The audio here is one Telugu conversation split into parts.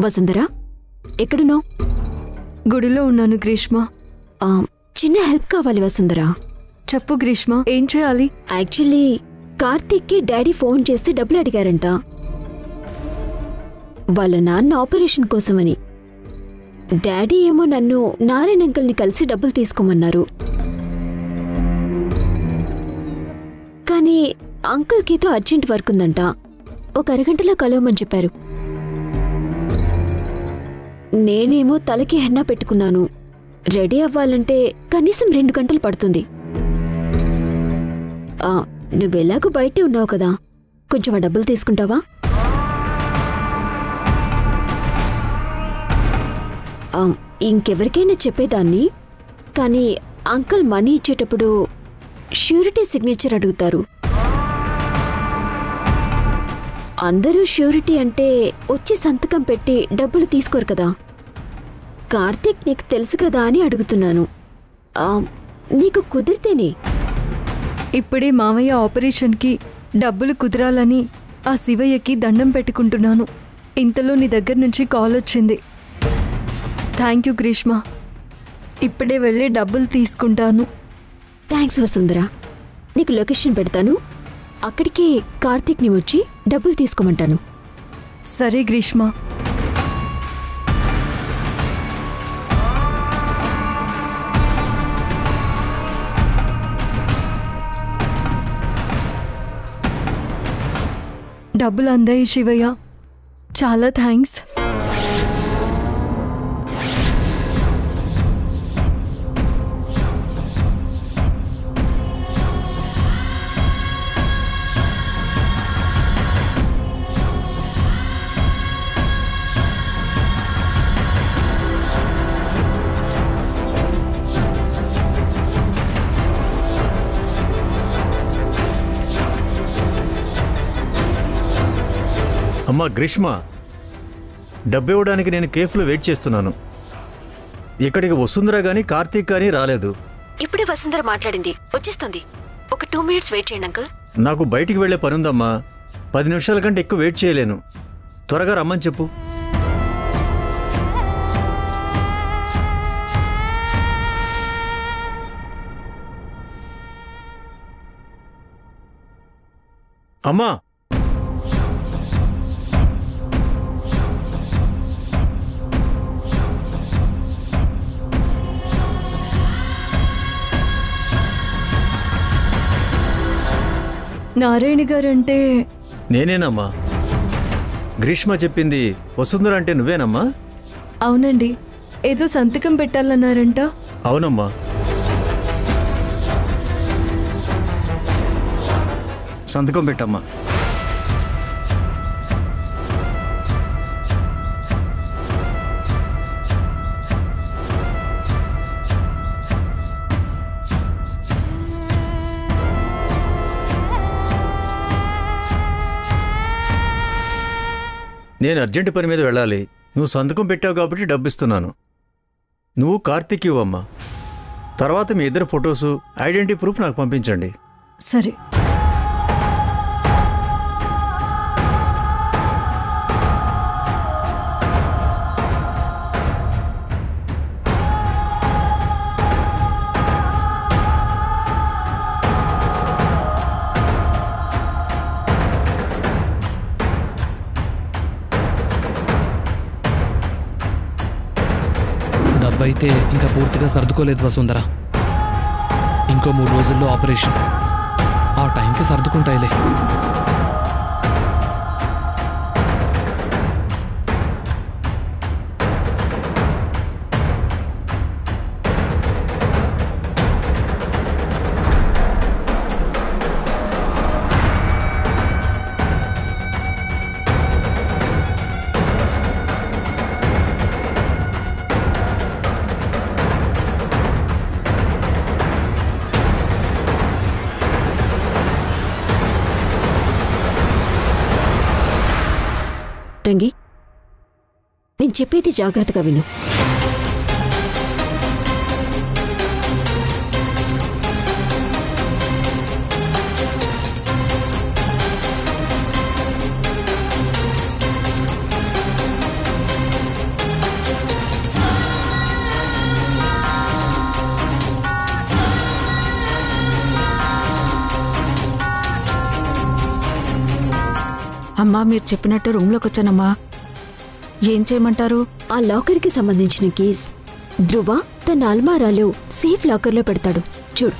వసుంధరా, ఎక్కడున్నావు? గుడిలో ఉన్నాను గ్రీష్మ. చిన్న హెల్ప్ కావాలి వసుంధరా. చెప్పు గ్రీష్మ, ఏం చేయాలి? యాక్చువల్లీ కార్తీక్కి డాడీ ఫోన్ చేసి డబ్బులు అడిగారంట, వాళ్ళ నాన్న ఆపరేషన్ కోసమని. డాడీ ఏమో నన్ను నారాయణ అంకుల్ని కలిసి డబ్బులు తీసుకోమన్నారు. కానీ అంకుల్కితో అర్జెంట్ వర్క్ ఉందంట, ఒక అరగంటలో కలవమని చెప్పారు. నేనేమో తలకి హెన్నా పెట్టుకున్నాను. రెడీ అవ్వాలంటే కనీసం 2 గంటలు పడుతుంది. నువ్వెలాగూ బయటే ఉన్నావు కదా, కొంచెం ఆ డబ్బులు తీసుకుంటావా? ఇంకెవరికైనా చెప్పేదాన్ని, కానీ అంకుల్ మనీ ఇచ్చేటప్పుడు ష్యూరిటీ సిగ్నేచర్ అడుగుతారు. అందరూ ష్యూరిటీ అంటే వచ్చి సంతకం పెట్టి డబ్బులు తీసుకోరు కదా. కార్తీక్ నీకు తెలుసు కదా అని అడుగుతున్నాను. నీకు కుదిరితేనే. ఇప్పుడే మావయ్య ఆపరేషన్కి డబ్బులు కుదరాలని ఆ శివయ్యకి దండం పెట్టుకుంటున్నాను. ఇంతలో నీ దగ్గర నుంచి కాల్ వచ్చింది. Thank you Greeshma. ఇప్పుడే వెళ్ళి డబ్బులు తీసుకుంటాను. థ్యాంక్స్ వసుంధరా. నీకు లొకేషన్ పెడతాను, అక్కడికి కార్తీక్ని వచ్చి డబ్బులు తీసుకోమంటాను. సరే గ్రీష్మ. డబ్బులు అందాయి శివయ్య, చాలా థ్యాంక్స్. అమ్మా గ్రీష్మ, డబ్బు ఇవ్వడానికి నేను కేఫ్లో వెయిట్ చేస్తున్నాను. ఇక్కడికి వసుంధర గానీ కార్తీక్ కానీ రాలేదు. ఇప్పుడే వసుంధర మాట్లాడింది, వచ్చేస్తుంది. ఒక 2 minutes వెయిట్ చేయండి అంకుల్. నాకు బయటికి వెళ్లే పని ఉందమ్మా. 10 నిమిషాల కంటే ఎక్కువ వెయిట్ చేయలేను. త్వరగా రమ్మని చెప్పు. అమ్మా, నారాయణ గారంటే నేనేనమ్మా. గ్రీష్మ చెప్పింది వసుంధర అంటే నువ్వేనమ్మా? అవునండి, ఏదో సంతకం పెట్టాలన్నారంట. అవునమ్మా. సంతకం పెట్టమ్మా. నేను అర్జెంటు పని మీద వెళ్ళాలి. నువ్వు సంతకం పెట్టావు కాబట్టి డబ్బిస్తున్నాను. నువ్వు కార్తీక్ ఇవ్వమ్మా. తర్వాత మీ ఇద్దరు ఫొటోసు, ఐడెంటిటీ ప్రూఫ్ నాకు పంపించండి. సరే. అయితే ఇంకా పూర్తిగా సర్దుకోలేదు వసుంధర. ఇంకో 3 రోజుల్లో ఆపరేషన్. ఆ టైంకి సర్దుకుంటాయిలే. రంగి, నేను చెప్పేది జాగ్రత్తగా విను. అమ్మా మీరు చెప్పినట్టు రూమ్లోకి వచ్చానమ్మా. ఏం చేయమంటారు? ఆ లాకర్కి సంబంధించిన కీస్ ధ్రువ తన అల్మారాలో సేఫ్ లాకర్లో పెడతాడు. చూడు.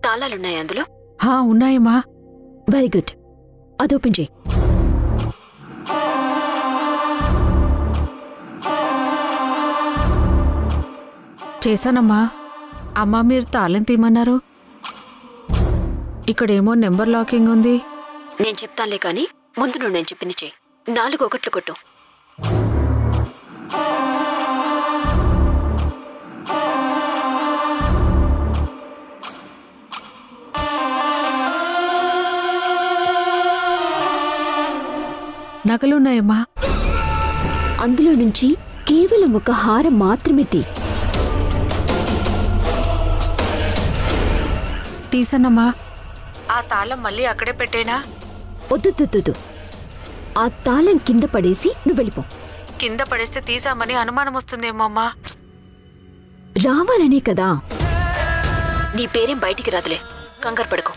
తాళాలున్నాయి అందులో? ఉన్నాయమ్మా. Very good. అది ఓపెన్ చేయి. చేశానమ్మా. అమ్మా మీరు తాళం తీయమన్నారు. ఇక్కడేమో నెంబర్ లాకింగ్ ఉంది. నేను చెప్తానులే కానీ ముందు నువ్వు నేను చెప్పింది చెయ్యి. 4 ఒకట్లు కొట్టు. నగలున్నాయమ్మా. అందులో నుంచి కేవలం ఒక హారం మాత్రమే తీసానమ్మా. ఆ తాళం మళ్ళీ అక్కడే పెట్టేనా? వద్దు. ఆ తాళం కింద పడేసి నువ్వు వెళ్ళిపో. కింద పడేస్తే తీసామని అనుమానం వస్తుందేమో అమ్మా. రావాలనే కదా. నీ పేరేం బయటికి రాదులే, కంగారు పడుకో.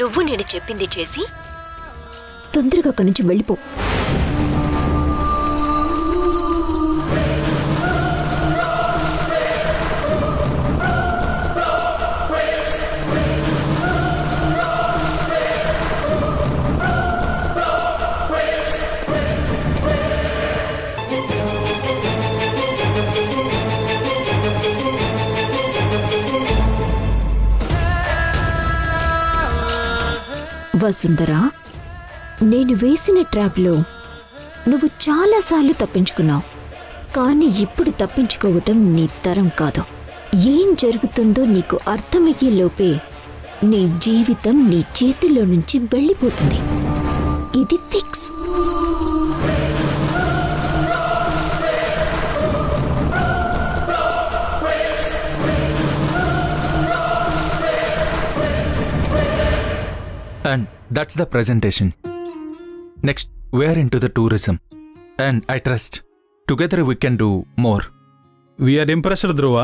నువ్వు నేను చెప్పింది చేసి తొందరగా అక్కడి నుంచి వెళ్ళిపో. వసుంధరా, నేను వేసిన ట్రాప్లో నువ్వు చాలాసార్లు తప్పించుకున్నావు. కానీ ఇప్పుడు తప్పించుకోవటం నీ తరం కాదు. ఏం జరుగుతుందో నీకు అర్థమయ్యే లోపే నీ జీవితం నీ చేతుల్లో నుంచి వెళ్ళిపోతుంది. ఇది fix. And that's the presentation. Next, we are into the tourism. And I trust, together we can do more. We are impressed, Dhruva.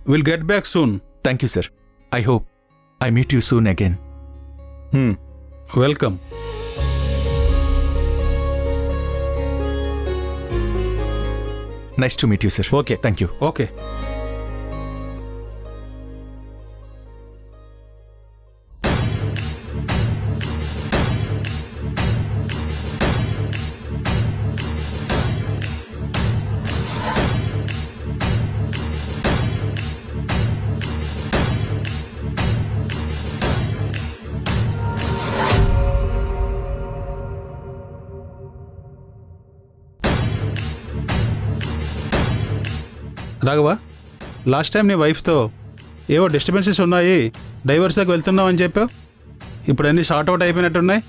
We'll get back soon. Thank you, sir. I hope I meet you soon again. Welcome. Nice to meet you, sir. Okay. Thank you. Okay. Raghava, last time నీ వైఫ్తో ఏవో డిస్టర్బెన్సెస్ ఉన్నాయి, డైవర్స్ దాకా వెళ్తున్నావు అని చెప్పావు. ఇప్పుడు అన్నీ షార్ట్ అవుట్ అయిపోయినట్టున్నాయి.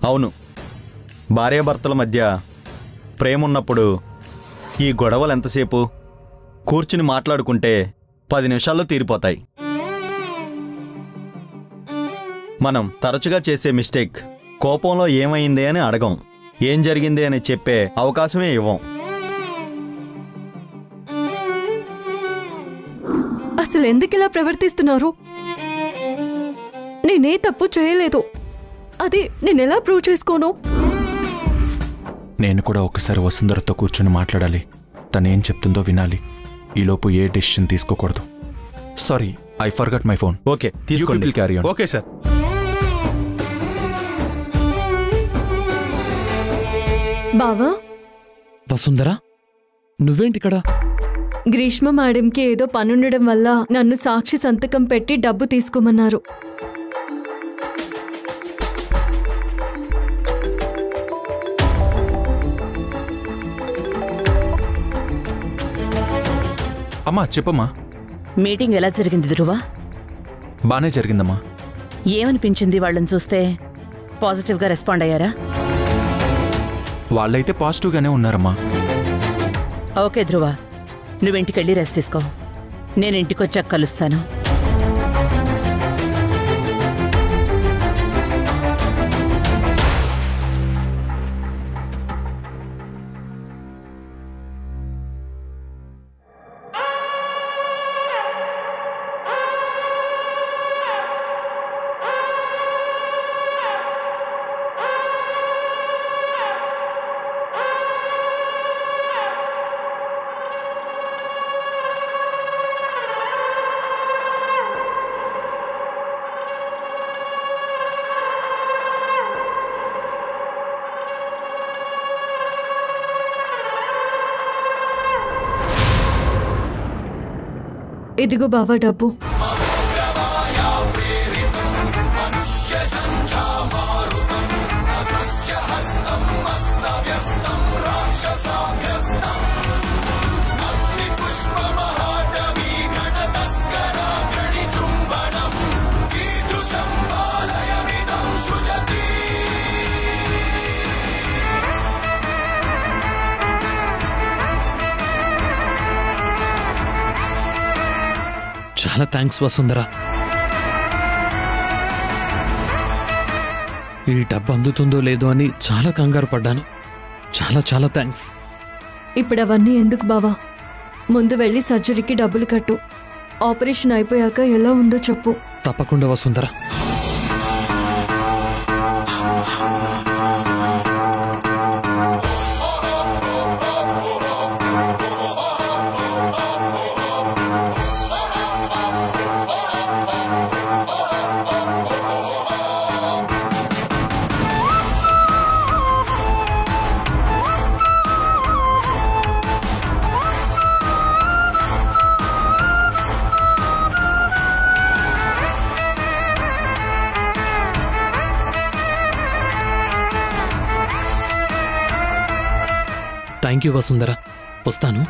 అవును, భార్యాభర్తల మధ్య ప్రేమ ఉన్నప్పుడు ఈ గొడవలు ఎంతసేపు? కూర్చుని మాట్లాడుకుంటే 10 నిమిషాల్లో తీరిపోతాయి. మనం తరచుగా చేసే మిస్టేక్, కోపంలో ఏమైంది అని అడగం, ఏం జరిగింది అని చెప్పే అవకాశమే ఇవ్వం. అసలు ఎందుకు ఇలా ప్రవర్తిస్తున్నారు? నేనే తప్పు చేయలేదు. అది నేనెలా ప్రూవ్ చేసుకోను? నేను కూడా ఒకసారి వసుంధరతో కూర్చొని మాట్లాడాలి. తనేం చెప్తుందో వినాలి. ఈలోపు ఏ డెసిషన్ తీసుకోకూడదు. Sorry, I forgot my phone. Okay, తీసుకోండి. Carry on. Okay sir. బావా, వసుంధరా, నువ్వేంటిక్కడ? గ్రీష్మ మేడంకి ఏదో పనుండడం వల్ల నన్ను సాక్షి సంతకం పెట్టి డబ్బు తీసుకోమన్నారు. అమ్మా చెప్పమ్మా. మీటింగ్ ఎలా జరిగింది ధ్రువ? బానే జరిగిందమ్మా. ఏమనిపించింది వాళ్ళని చూస్తే? పాజిటివ్గా రెస్పాండ్ అయ్యారా? వాళ్ళైతే పాజిటివ్గానే ఉన్నారమ్మా. ఓకే ధ్రువ, నువ్వింటికెళ్ళి రెస్ట్ తీసుకో. నేను ఇంటికొచ్చాక కలుస్తాను. ఇదిగో బావా డబ్బు. చాలా థ్యాంక్స్ వసుంధర. ఈ డబ్బు అందుతుందో లేదో అని చాలా కంగారు పడ్డాను. చాలా చాలా థ్యాంక్స్. ఇప్పుడు అవన్నీ ఎందుకు బావా? ముందు వెళ్ళి సర్జరీకి డబ్బులు కట్టు. ఆపరేషన్ అయిపోయాక ఎలా ఉందో చెప్పు. తప్పకుండా వసుంధర. Thank you Vasundhara. వస్తాను.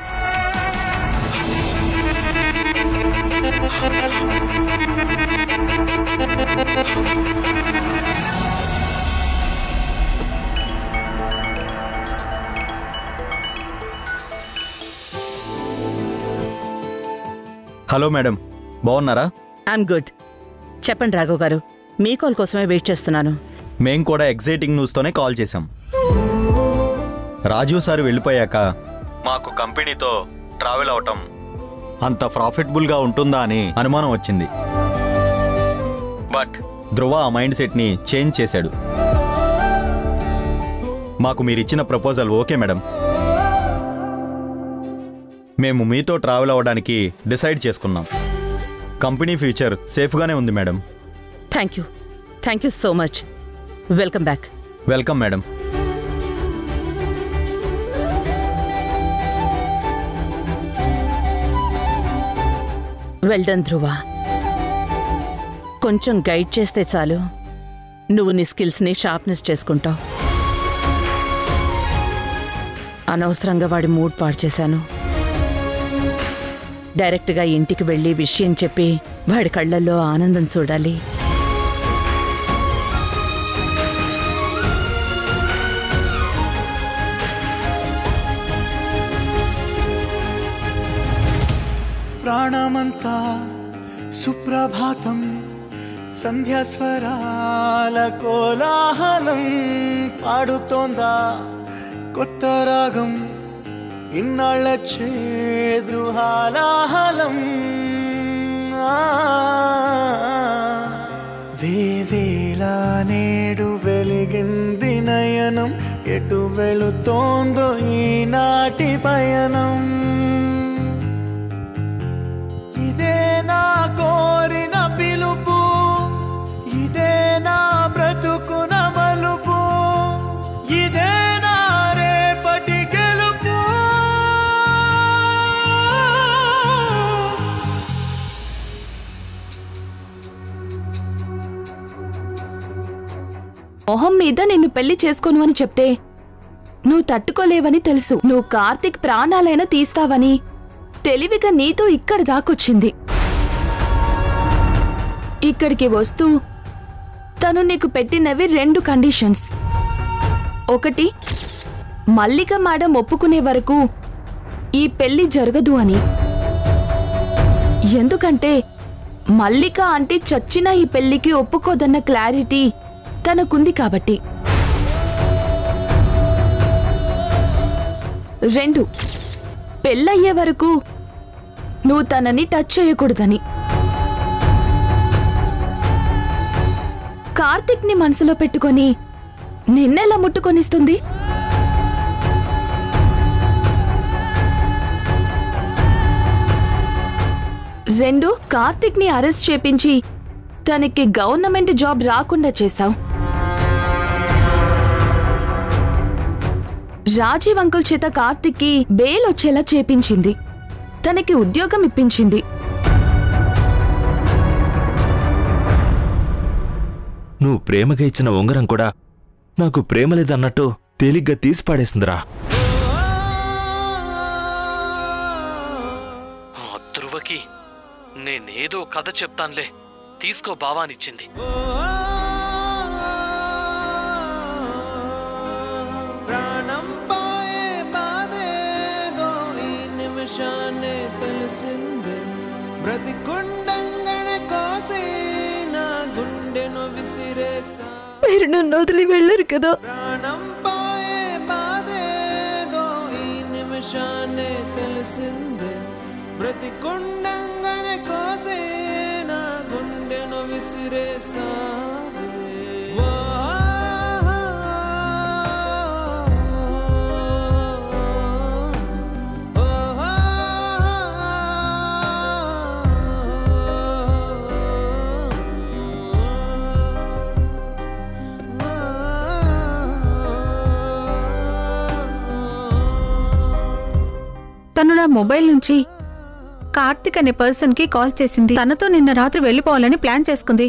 హలో మేడం, బాగున్నారా? I'm good. చెప్పండి రాఘవ్ గారు, మీ కాల్ కోసమే వెయిట్ చేస్తున్నాను. మేం కూడా ఎగ్జైటింగ్ న్యూస్తోనే కాల్ చేశాం. రాజు సార్ వెళ్ళిపోయాక మాకు కంపెనీతో ట్రావెల్ అవటం అంత ప్రాఫిటబుల్గా ఉంటుందా అని అనుమానం వచ్చింది. బట్ ధ్రువ ఆ మైండ్ సెట్ని చేంజ్ చేశాడు. మాకు మీరిచ్చిన ప్రపోజల్ ఓకే మేడం. మేము మీతో ట్రావెల్ అవ్వడానికి డిసైడ్ చేసుకున్నాం. కంపెనీ ఫ్యూచర్ సేఫ్గానే ఉంది madam. Thank you so much. Welcome back. Welcome madam. Well done Dhruva. కొంచెం గైడ్ చేస్తే చాలు, నువ్వు నీ స్కిల్స్ని షార్ప్నెస్ చేసుకుంటావు. అనవసరంగా వాడి మూడ్ పాడు చేశాను. డైరెక్ట్గా ఇంటికి వెళ్ళి విషయం చెప్పి వాడి కళ్ళల్లో ఆనందం చూడాలి. ప్రాణమంతా సుప్రభాతం, సంధ్యాస్వరాల కోలాహలం పాడుతోందా కొత్త రాగం, ఇన్నాళ్ళ చేదు హాలాహలం. వేవేలా నేడు వెలిగింది నయనం, ఎటు వెళుతోందో ఈనాటి పయనం. ఇదే నా కోరిన పిలుపు, ఇదే నా బ్రతుకున మలుపు, ఇదే నా రేపటి గెలుపు. మొహం మీద నిన్ను పెళ్లి చేసుకోను అని చెప్తే నువ్వు తట్టుకోలేవని తెలుసు. నువ్వు కార్తిక్ ప్రాణాలైనా తీస్తావని తెలివిగా నీతో ఇక్కడ దాకొచ్చింది. ఇక్కడికి వస్తూ తను నీకు పెట్టినవి 2 కండిషన్స్. ఒకటి, మల్లిక మేడం ఒప్పుకునే వరకు ఈ పెళ్లి జరగదు అని. ఎందుకంటే మల్లిక అంటే చచ్చినా ఈ పెళ్లికి ఒప్పుకోదన్న క్లారిటీ తనకుంది కాబట్టి. 2, పెళ్ళయ్యే వరకు నువ్వు తనని టచ్ చేయకూడదని. కార్తిక్ ని మనసులో పెట్టుకొని నిన్నెలా ముట్టుకొనిస్తుంది? రెండు, కార్తిక్ ని అరెస్ట్ చేపించి తనకి గవర్నమెంట్ జాబ్ రాకుండా చేశావు. రాజీవ్ అంకుల్ చేత కార్తిక్ కి బెయిల్ వచ్చేలా చేపించింది, తనకి ఉద్యోగం ఇప్పించింది. నువ్వు ప్రేమగా ఇచ్చిన ఉంగరం కూడా నాకు ప్రేమ లేదన్నట్టు తేలిగ్గా తీసి పాడేసిందిరా. ధ్రువకి నేనేదో కథ చెప్తాన్లే, తీసుకో బావానిచ్చింది. ప్రాణం పోయే బాధేదో ఈ నిమిషాన్ని తెలిసింది. బ్రతికుండంగనే కోసి నా గుండెను విసిరేసా. మీరు నన్ను వదిలి వెళ్ళరు కదా. ప్రాణం పోయే బాధేదో ఈ నిమిషాన్ని తెలిసింది. బ్రతికుండంగనే కోసి నా గుండెను విసిరేసావే. తను నా మొబైల్ నుంచి కార్తిక్ అనే పర్సన్ కి కాల్ చేసింది. తనతో నిన్న రాత్రి వెళ్ళిపోవాలని ప్లాన్ చేసుకుంది.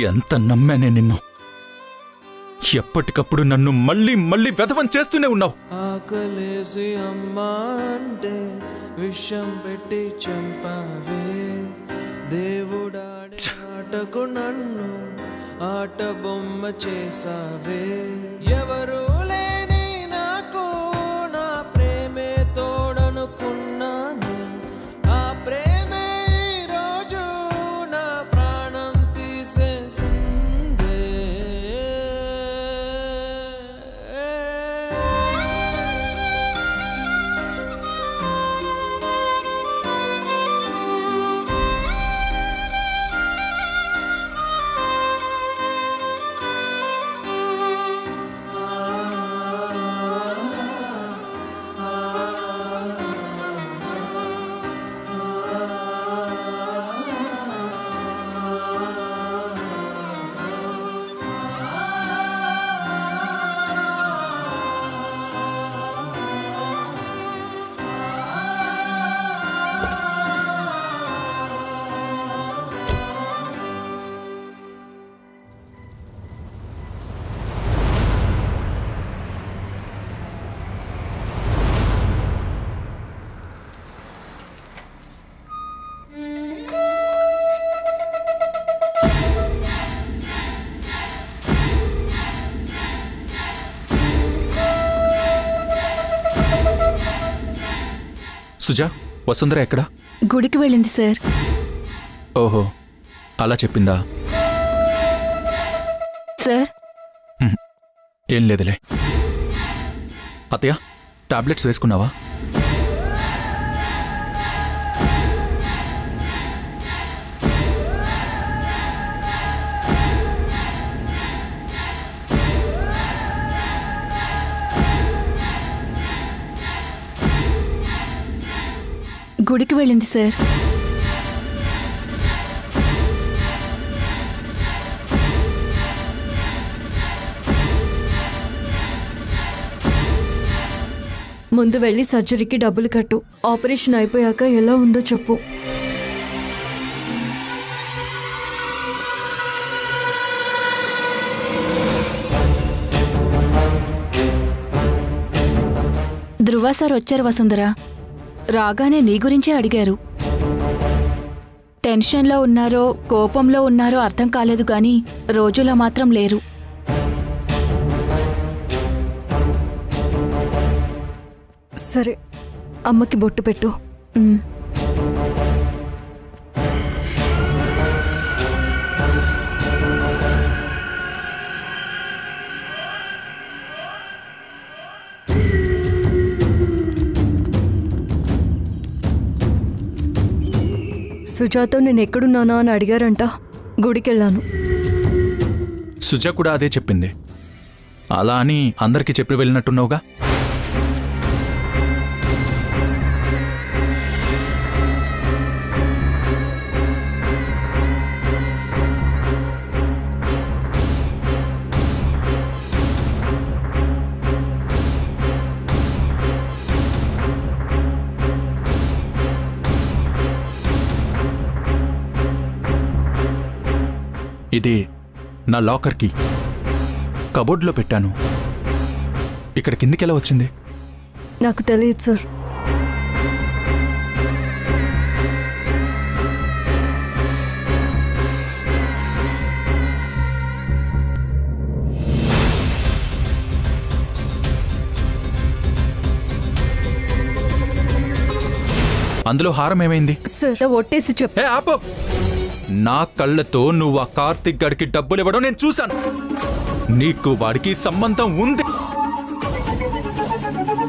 ఎంత నమ్మానే నిన్ను. ఎప్పటికప్పుడు నన్ను మళ్ళీ మళ్ళీ వెధవం చేస్తూనే ఉన్నావు. ఆకలేసి అమ్మా అంటే విషం పెట్టి చంపావే. దేవుడాడి ఆటకు నన్ను ఆట బొమ్మ చేసావే. ఎవరు లేని నాకు నా ప్రేమే తోడనుకున్నాను. ఆ ప్రేమే ఈరోజు నా ప్రాణం తీసేసిందే. సుజా, వసుంధర ఎక్కడా? గుడికి వెళ్ళింది సార్. ఓహో, అలా చెప్పిందా? సార్ ఏం లేదులే. అత్తయ్య, టాబ్లెట్స్ వేసుకున్నావా? గుడికి వెళ్ళింది సార్. ముందు వెళ్ళి సర్జరీకి డబ్బులు కట్టు. ఆపరేషన్ అయిపోయాక ఎలా ఉందో చెప్పు. ధ్రువ సార్ వచ్చారు వసుంధర. రాగానే నీ గురించే అడిగారు. టెన్షన్లో ఉన్నారో కోపంలో ఉన్నారో అర్థం కాలేదు గాని రోజులో మాత్రం లేరు. సరే, అమ్మకి బొట్టు పెట్టు. సుజాతో నేను ఎక్కడున్నానా అని అడిగారంట. గుడికెళ్ళాను. సుజా కూడా అదే చెప్పింది. అలా అని అందరికీ చెప్పి వెళ్ళినట్టున్నావుగా. ఇది నా లాకర్కి కబోర్డ్లో పెట్టాను. ఇక్కడ కిందికి ఎలా వచ్చింది? నాకు తెలియదు సార్. అందులో హారం ఏమైంది? సార్ ఒట్టేసి చెప్పు. ఆపో! నా కళ్ళతో నువ్వు ఆ కార్తిక్ గడికి డబ్బులు ఇవ్వడం నేను చూశాను. నీకు వాడికి సంబంధం ఉంది.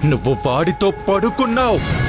నువ్వు వాడితో పడుకున్నావు.